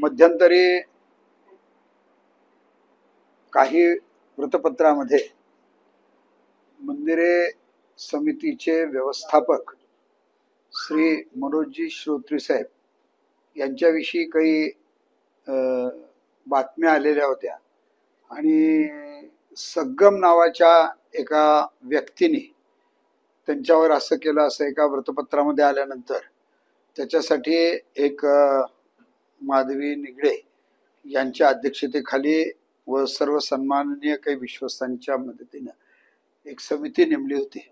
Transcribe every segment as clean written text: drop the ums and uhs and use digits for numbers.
मध्यंतरी काही वृत्तपत्रामध्ये मंदिरे समितीचे व्यवस्थापक श्री मनोजी श्रोत्री साहेब यांच्याविषयी काही बातम्या आलेल्या होत्या आणि सग्गम नावाच्या एका व्यक्तीने त्यांच्यावर असं केलं असं एका वृत्तपत्रामध्ये आल्यानंतर त्याच्यासाठी एक माधवी निगडे यांच्या अध्यक्षतेखाली व सर्व सन्माननीय काही विश्वस्तांच्या मदतीने एक समिती नेमली होती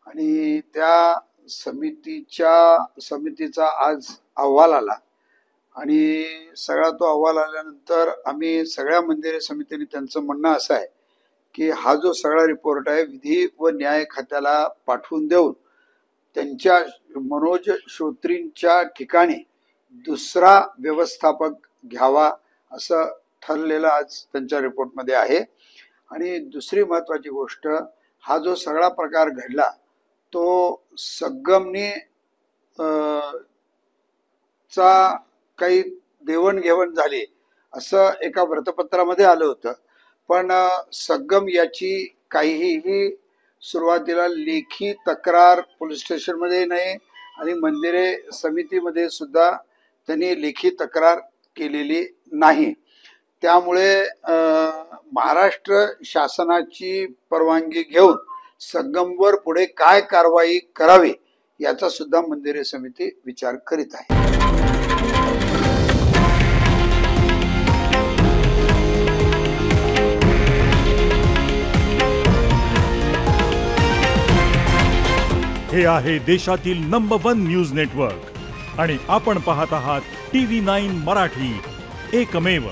आणि त्या समितीचा आज अहवाल आला आणि सगळा तो अहवाल आल्यानंतर आम्ही सगळ्या मंदिरे समितीने त्यांचं म्हणणं असं आहे की हा जो सगळा रिपोर्ट आहे विधी व न्याय खात्याला पाठवून देऊन त्यांच्या मनोज श्रोत्रींच्या ठिकाणी दुसरा व्यवस्थापक घ्यावा असं ठरलेलं आज त्यांच्या रिपोर्टमध्ये आहे। आणि दुसरी महत्त्वाची गोष्ट, हा जो सगळा प्रकार घडला तो सग्गमने चा काही देवणघेवण झाली असं एका वृत्तपत्रामध्ये आलं होतं, पण सग्गम याची काहीही सुरुवातीला लेखी तक्रार पोलीस स्टेशनमध्ये नाही आणि मंदिरे समितीमध्ये सुद्धा त्यांनी लेखी तक्रार केलेली नाही। त्यामुळे महाराष्ट्र शासनाची परवानगी घेऊन सग्गमवर पुढे काय कारवाई करावी याचा सुद्धा मंदिरे समिती विचार करीत आहे। हे आहे देशातील नंबर 1 न्यूज नेटवर्क आणि आपण पाहत आहात TV9 मराठी, एकमेव।